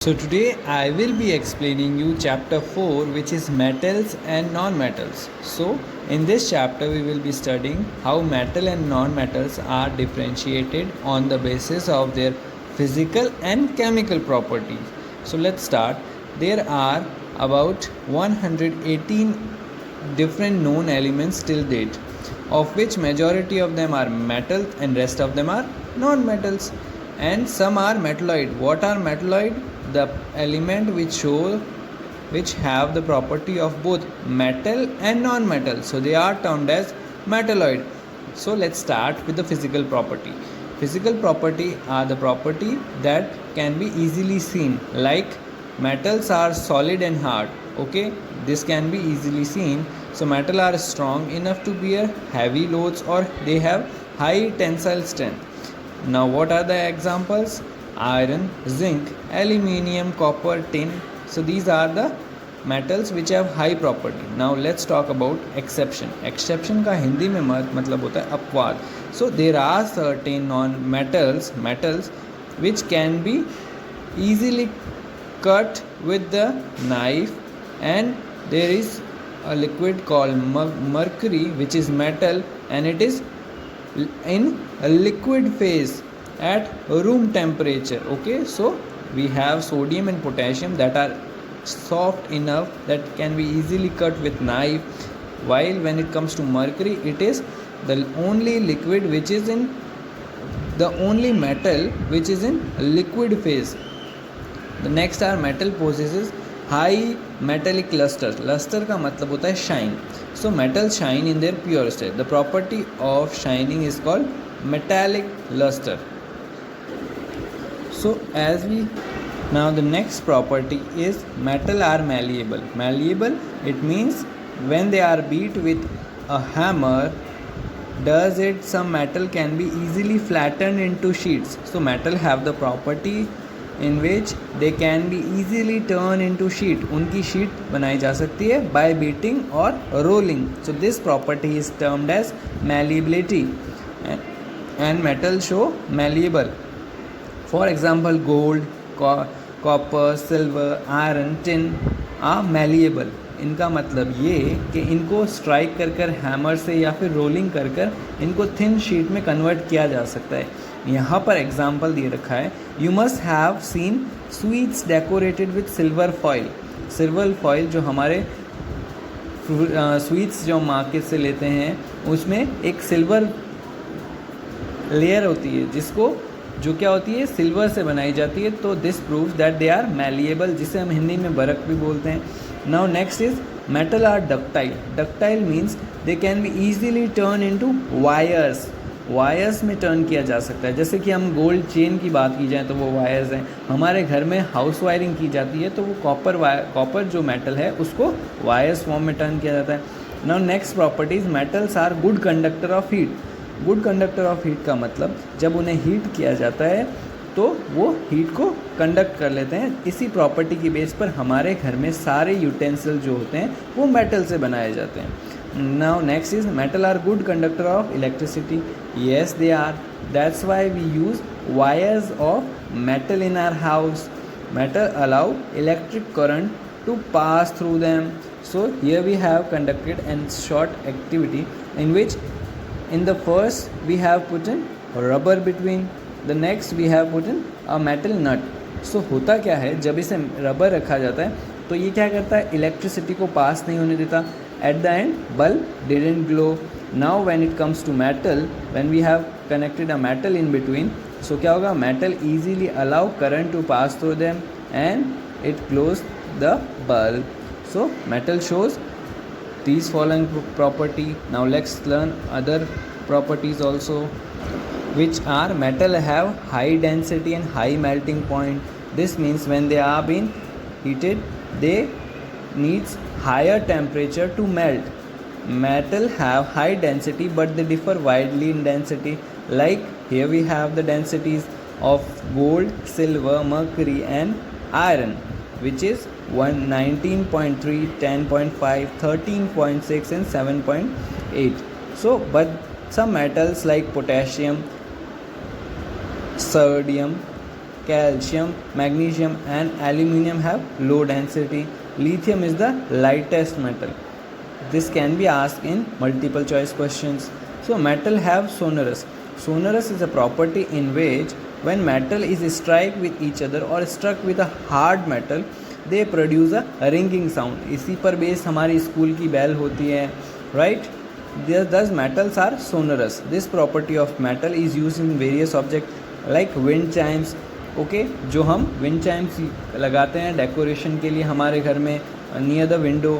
So today I will be explaining you chapter 4, which is metals and non-metals. So in this chapter we will be studying how metal and non-metals are differentiated on the basis of their physical and chemical properties. So let's start. There are about 118 different known elements till date, of which majority of them are metals and rest of them are non-metals, and some are metalloid. What are metalloid? The element which have the property of both metal and non-metal, so they are termed as metalloid. So let's start with the physical property. Physical property are the property that can be easily seen, like metals are solid and hard. Okay, this can be easily seen. So metal are strong enough to bear heavy loads, or they have high tensile strength. Now what are the examples? Iron, zinc, aluminium, copper, tin. So these are the metals which have high property. Now let's talk about exception. Exception का हिंदी में मतलब होता है अपवाद. So there are certain non-metals which can be easily cut with the knife, and there is a liquid called mercury, which is metal, and it is in a liquid phase at room temperature. Okay, so we have sodium and potassium that are soft enough that can be easily cut with knife, while when it comes to mercury, it is the only liquid which is in the only metal which is in liquid phase. The next are metal possesses high metallic luster. Luster का मतलब होता है shine. So metals shine in their pure state. The property of shining is called metallic luster. So now the next property is metal are malleable. Malleable, it means when they are beat with a hammer, some metal can be easily flattened into sheets. So metal have the property in which they can be easily turned into sheet. उनकी sheet बनाई जा सकती है by beating or rolling. So this property is termed as malleability, and metal show malleable. For example, gold, copper, silver, iron, tin are malleable. इनका मतलब ये कि इनको स्ट्राइक कर हैमर से या फिर रोलिंग कर इनको थिन शीट में कन्वर्ट किया जा सकता है. यहाँ पर एग्जाम्पल दिए रखा है. You must have seen sweets decorated with silver foil. Silver foil जो हमारे स्वीट्स जो मार्केट से लेते हैं उसमें एक सिल्वर लेयर होती है जो क्या होती है, सिल्वर से बनाई जाती है. तो this proves that they are malleable, जिसे हम हिंदी में बरक भी बोलते हैं. Now next is metal are ductile. Ductile means they can be easily turn into wires. Wires में टर्न किया जा सकता है. जैसे कि हम गोल्ड चेन की बात की जाए तो वो वायर्स हैं. हमारे घर में हाउस वायरिंग की जाती है तो वो कॉपर जो मेटल है उसको वायर्स फॉर्म में टर्न किया जाता है. Now next properties, metals are good conductor of heat. Good conductor of heat का मतलब जब उन्हें हीट किया जाता है तो वो हीट को कंडक्ट कर लेते हैं. इसी प्रॉपर्टी की बेस पर हमारे घर में सारे यूटेंसिल जो होते हैं वो मेटल से बनाए जाते हैं. Now next is metal are good conductor of electricity. Yes they are. That's why we use wires of metal in our house. Metal allow electric current to pass through them. So here we have conducted and short activity in which in the first we have put in rubber between, the next we have put in a metal nut. So होता क्या है, जब इसे rubber रखा जाता है तो ये क्या करता है, इलेक्ट्रिसिटी को पास नहीं होने देता. At the end bulb didn't glow. Now when it comes to metal, when we have connected a metal in between, so क्या होगा, metal easily allow current to pass through them and it close the bulb. So metal shows these following property. Now let's learn other properties also, which are metal have high density and high melting point. This means when they are being heated they needs higher temperature to melt. Metal have high density but they differ widely in density. Like here we have the densities of gold, silver, mercury and iron, which is 19.3, 10.5, 13.6 and 7.8. So but some metals like potassium, sodium calcium, magnesium and aluminium have low density. Lithium is the lightest metal. This can be asked in multiple choice questions. So metal have sonorous. Sonorous is a property in which when metal is struck with each other or struck with a hard metal, they produce a ringing sound. इसी पर base हमारी school की bell होती है, right? Thus metals are sonorous. This property of metal is used in various objects like wind chimes. Okay, जो हम wind chimes लगाते हैं डेकोरेशन के लिए हमारे घर में near the window,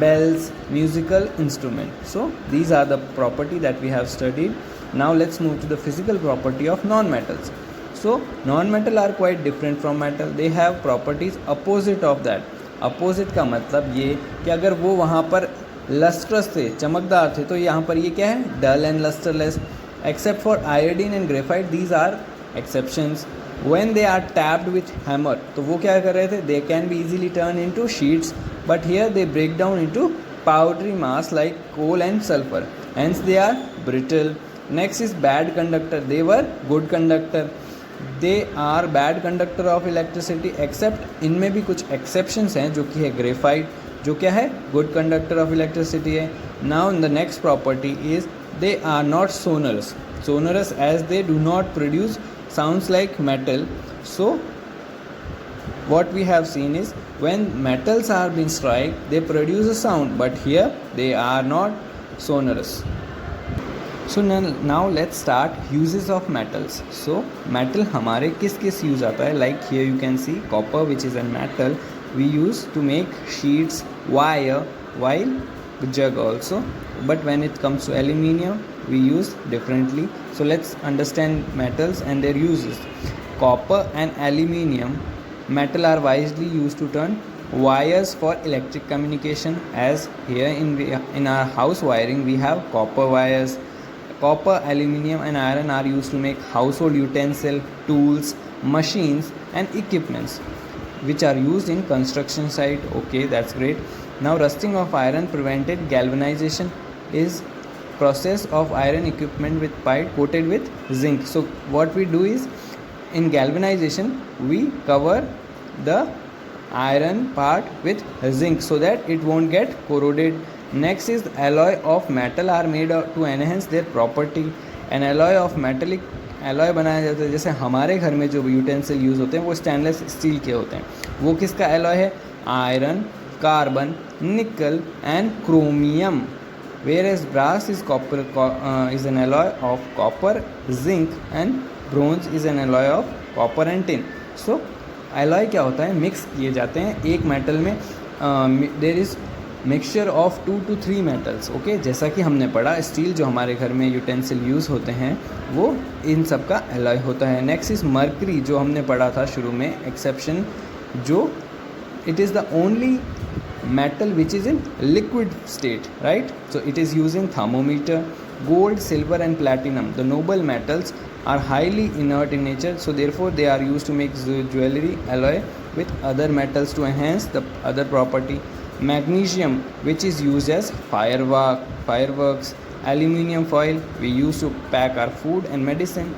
bells, musical instrument. So these are the property that we have studied. Now let's move to the physical property of non-metals. So non-metal are quite different from metal. They have properties opposite of that. Opposite का मतलब ये कि अगर वो वहाँ पर lustrous थे, चमकदार थे, तो यहाँ पर ये क्या है, dull and lustreless. Except for iodine and graphite, these are exceptions. When they are tapped with hammer, तो वो क्या कर रहे थे, they can be easily turn into sheets, but here they break down into powdery mass like coal and sulphur, hence they are brittle. Next is bad conductor. They were good conductor. They are bad conductor of electricity, except इनमें भी कुछ exceptions हैं, जो कि है graphite, जो क्या है, गुड कंडक्टर ऑफ इलेक्ट्रिसिटी है. Now the next property is they are not sonorous. Sonorous as they do not produce sounds like metal. So what we have seen is when metals are being struck, they produce a sound, but here they are not sonorous. So now let's start uses of metals. So metal हमारे किस किस use आता है, like here you can see copper, which is a metal we use to make sheets, wire, while jug also. But when it comes to aluminium, we use differently. So let's understand metals and their uses. Copper and aluminium metal are wisely used to turn wires for electric communication, as here in our house wiring we have copper wires. Copper, aluminium and iron are used to make household utensils, tools, machines and equipments which are used in construction site. Okay, that's great. Now rusting of iron prevented galvanization is process of iron equipment with pipe coated with zinc. So what we do is in galvanization we cover the iron part with zinc so that it won't get corroded. Next is alloy of metal are made to enhance their property. An alloy of metallic alloy बनाया जाता है. जैसे हमारे घर में जो utensil use होते हैं वो स्टेनलेस स्टील के होते हैं. वो किसका एलॉय है, आयरन, कार्बन, निकल and chromium. Whereas brass is copper is an alloy of copper, zinc and bronze is an alloy of copper and tin. So alloy क्या होता है, मिक्स किए जाते हैं एक मेटल में. There is mixture of 2 to 3 metals. Okay, जैसा कि हमने पढ़ा स्टील जो हमारे घर में यूटेंसिल यूज़ होते हैं वो इन सब का एलॉय होता है. नेक्स्ट इज़ मर्करी, जो हमने पढ़ा था शुरू में, एक्सेप्शन, जो it is the only metal which is in liquid state, right? So it is used in thermometer. Gold, silver and platinum, the noble metals, are highly inert in nature, so therefore they are used to make jewelry alloy with other metals to enhance the other property. Magnesium, which is used as fireworks. Aluminium foil we use to pack our food and medicine,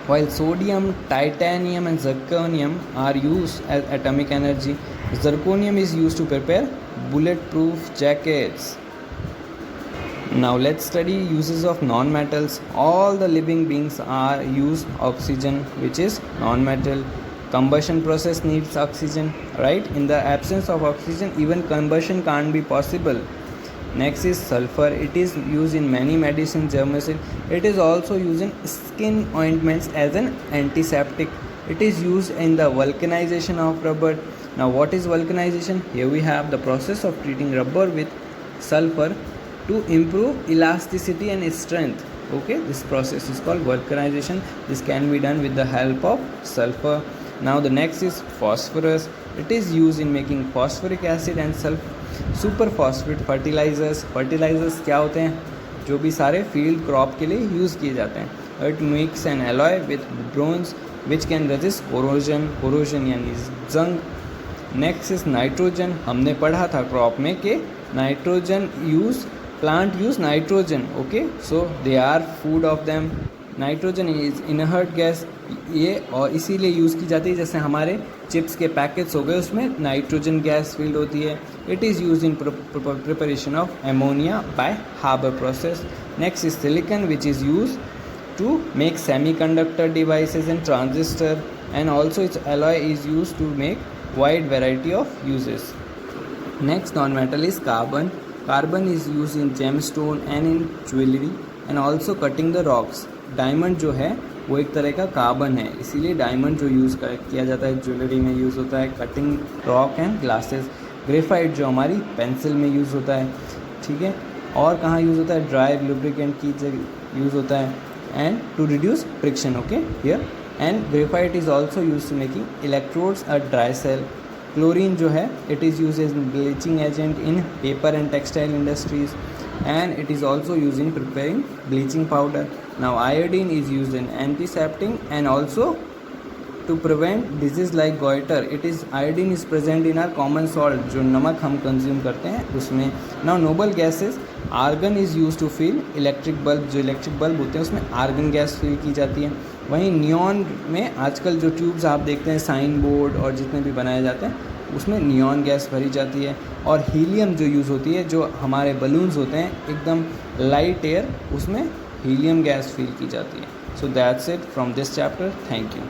while sodium, titanium and zirconium are used as atomic energy. Zirconium is used to prepare bulletproof jackets. Now let's study uses of non-metals. All the living beings are use oxygen, which is non-metal. Combustion process needs oxygen, right? In the absence of oxygen, even combustion can't be possible. Next is sulfur. It is used in many medicines, germicide. It is also used in skin ointments as an antiseptic. It is used in the vulcanization of rubber. Now what is vulcanization? Here we have the process of treating rubber with sulfur to improve elasticity and strength. Okay, this process is called vulcanization. This can be done with the help of sulfur. Now the next is phosphorus. It is used in making phosphoric acid and super phosphate fertilizers. Fertilizers क्या होते हैं, जो भी सारे field crop के लिए use किए जाते हैं. It makes an alloy with bronze which can resist corrosion यानी जंग. Next is nitrogen. हमने पढ़ा था क्रॉप में कि nitrogen use plant use nitrogen. Okay, so they are food of them. Nitrogen is inert gas, ये और इसीलिए यूज़ की जाती है, जैसे हमारे चिप्स के पैकेट्स हो गए उसमें नाइट्रोजन गैस फील्ड होती है. It is use in preparation of ammonia by Haber process. Next is silicon which is use to make semiconductor devices and transistor, and also its alloy is used to make wide variety of uses. Next non-metal is carbon. Carbon is used in gemstone and in jewelry and also cutting the rocks. Diamond जो है वो एक तरह का carbon है, इसीलिए diamond जो use किया जाता है ज्वेलरी में यूज़ होता है, cutting rock and glasses. Graphite जो हमारी पेंसिल में यूज़ होता है, ठीक है. और कहाँ यूज़ होता है, ड्राई लुब्रिकेंट की जगह यूज़ होता है, and to reduce friction, okay, here. And graphite is also used to making electrodes or dry cell. Chlorine जो है it is used as bleaching agent in paper and textile industries, and it is also used in preparing bleaching powder. Now iodine is used in antiseptic and also to prevent disease like goiter. It is iodine is present in our common salt, जो नमक हम consume करते हैं उसमें. Now noble gases, argon is use to fill electric bulb, जो electric bulb होते हैं उसमें आर्गन गैस फिल की जाती है. वहीं नियॉन में आजकल जो ट्यूब्स आप देखते हैं साइन बोर्ड और जितने भी बनाए जाते हैं उसमें नियॉन गैस भरी जाती है. और हीलियम जो यूज़ होती है, जो हमारे बलून्स होते हैं एकदम लाइट एयर, उसमें हीलियम गैस फिल की जाती है. So that's it from this chapter. Thank you.